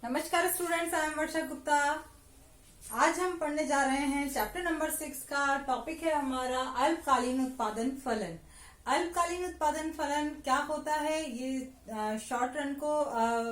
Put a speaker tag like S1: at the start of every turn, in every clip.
S1: नमस्कार students, I am वर्षा गुप्ता। आज हम पढ़ने जा रहे हैं चैप्टर नंबर 6 का। टॉपिक है हमारा अल्पकालीन उत्पादन फलन। अल्पकालीन उत्पादन फलन क्या होता है, ये शॉर्ट रन को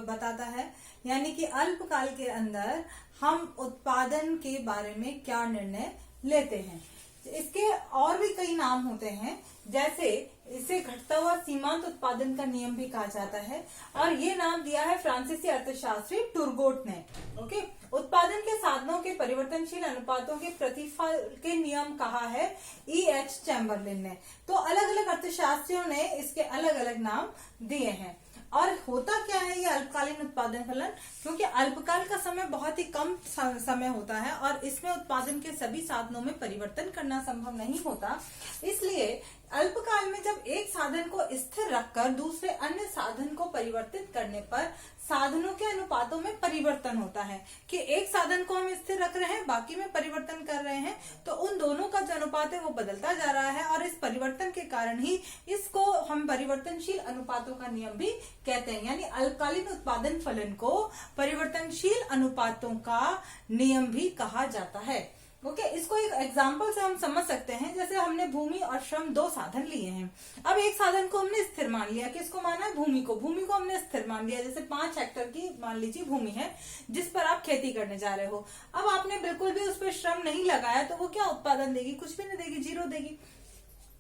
S1: बताता है, यानी कि अल्पकाल के अंदर हम उत्पादन के बारे में क्या निर्णय लेते हैं। इसके और भी कई नाम होते हैं, जैसे इसे घटता हुआ सीमांत उत्पादन का नियम भी कहा जाता है, और ये नाम दिया है फ्रांसीसी अर्थशास्त्री टुरगोट ने। ओके, उत्पादन के साधनों के परिवर्तनशील अनुपातों के प्रतिफल के नियम कहा है E.H. चैम्बरलिन ने। तो अलग अलग अर्थशास्त्रियों ने इसके अलग अलग नाम दिए हैं। और होता क्या है ये अल्पकालीन उत्पादन फलन, क्योंकि अल्पकाल का समय बहुत ही कम समय होता है और इसमें उत्पादन के सभी साधनों में परिवर्तन करना संभव नहीं होता। इसलिए अल्पकाल में जब एक साधन को स्थिर रखकर दूसरे अन्य साधन को परिवर्तित करने पर साधनों के अनुपातों में परिवर्तन होता है, कि एक साधन को हम स्थिर रख रहे हैं, बाकी में परिवर्तन कर रहे हैं, तो उन दोनों का जो अनुपात है वो बदलता जा रहा है, और इस परिवर्तन के कारण ही इसको हम परिवर्तनशील अनुपातों का नियम भी कहते हैं। यानी अल्पकालीन उत्पादन फलन को परिवर्तनशील अनुपातों का नियम भी कहा जाता है। ओके, इसको एक एग्जाम्पल से हम समझ सकते हैं। जैसे हमने भूमि और श्रम दो साधन लिए हैं। अब एक साधन को हमने स्थिर मान लिया, किसको माना है? भूमि को हमने स्थिर मान लिया। जैसे 5 हेक्टेयर की मान लीजिए भूमि है जिस पर आप खेती करने जा रहे हो। अब आपने बिल्कुल भी उस पर श्रम नहीं लगाया तो वो क्या उत्पादन देगी? कुछ भी नहीं देगी, 0 देगी।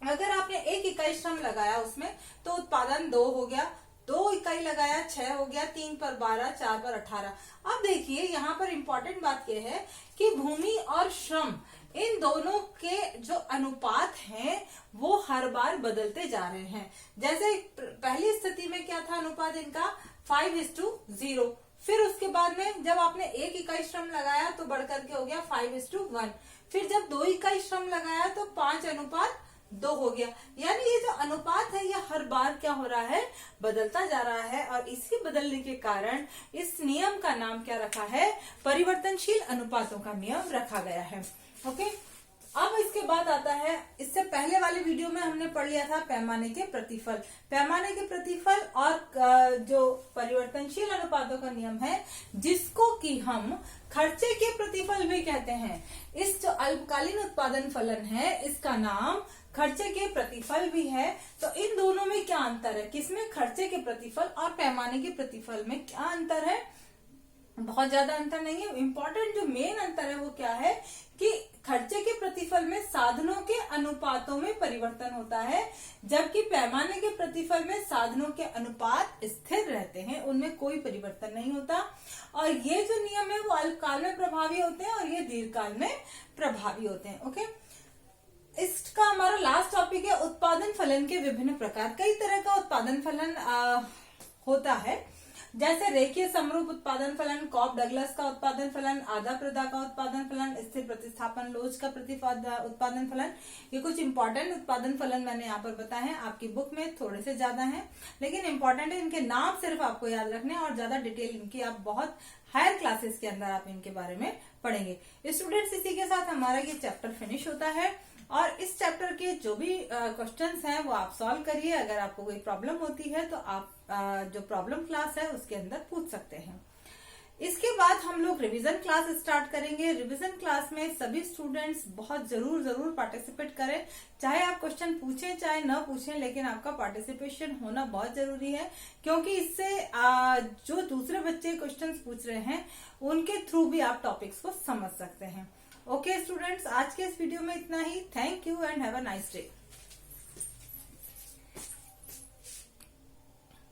S1: अगर आपने 1 इकाई श्रम लगाया उसमें तो उत्पादन 2 हो गया, 2 इकाई लगाया 6 हो गया, 3 पर 12, 4 पर 18। अब देखिए यहाँ पर इंपॉर्टेंट बात यह है कि भूमि और श्रम इन दोनों के जो अनुपात हैं वो हर बार बदलते जा रहे हैं। जैसे पहली स्थिति में क्या था अनुपात इनका? 5:0। फिर उसके बाद में जब आपने 1 इकाई श्रम लगाया तो बढ़कर के हो गया 5:1। फिर जब 2 इकाई श्रम लगाया तो 5:2 हो गया। यानी ये जो अनुपात है ये हर बार क्या हो रहा है? बदलता जा रहा है, और इसके बदलने के कारण इस नियम का नाम क्या रखा है? परिवर्तनशील अनुपातों का नियम रखा गया है। ओके, अब इसके बाद आता है, इससे पहले वाले वीडियो में हमने पढ़ लिया था पैमाने के प्रतिफल। पैमाने के प्रतिफल और जो परिवर्तनशील अनुपातों का नियम है, जिसको कि हम खर्चे के प्रतिफल भी कहते हैं। इस जो अल्पकालीन उत्पादन फलन है इसका नाम खर्चे के प्रतिफल भी है। तो इन दोनों में क्या अंतर है? किसमें? खर्चे के प्रतिफल और पैमाने के प्रतिफल में क्या अंतर है? बहुत ज्यादा अंतर नहीं है। इम्पोर्टेंट जो मेन अंतर है वो क्या है कि खर्चे के प्रतिफल में साधनों के अनुपातों में परिवर्तन होता है, जबकि पैमाने के प्रतिफल में साधनों के अनुपात स्थिर रहते हैं, उनमें कोई परिवर्तन नहीं होता। और ये जो नियम है वो अल्पकाल में प्रभावी होते हैं और ये दीर्घकाल में प्रभावी होते हैं। ओके, इसका हमारा लास्ट टॉपिक है उत्पादन फलन के विभिन्न प्रकार। कई तरह का उत्पादन फलन होता है, जैसे रेखीय समरूप उत्पादन फलन, कॉप डगलस का उत्पादन फलन, आधा प्रदा का उत्पादन फलन, स्थिर प्रतिस्थापन लोच का उत्पादन फलन। ये कुछ इंपॉर्टेंट उत्पादन फलन मैंने यहाँ पर बताए हैं। आपकी बुक में थोड़े से ज्यादा हैं, लेकिन इंपॉर्टेंट है, इनके नाम सिर्फ आपको याद रखने हैं, और ज्यादा डिटेल इनकी आप बहुत हायर क्लासेस के अंदर आप इनके बारे में पढ़ेंगे। स्टूडेंट्स, इसी के साथ हमारा ये चैप्टर फिनिश होता है, और इस चैप्टर के जो भी क्वेश्चंस हैं वो आप सॉल्व करिए। अगर आपको कोई प्रॉब्लम होती है तो आप जो प्रॉब्लम क्लास है उसके अंदर पूछ सकते हैं। इसके बाद हम लोग रिवीजन क्लास स्टार्ट करेंगे। रिवीजन क्लास में सभी स्टूडेंट्स बहुत जरूर पार्टिसिपेट करें। चाहे आप क्वेश्चन पूछें चाहे न पूछें, लेकिन आपका पार्टिसिपेशन होना बहुत जरूरी है, क्योंकि इससे जो दूसरे बच्चे क्वेश्चंस पूछ रहे हैं उनके थ्रू भी आप टॉपिक्स को समझ सकते हैं। ओके स्टूडेंट्स, आज के इस वीडियो में इतना ही। Thank you and have a nice day.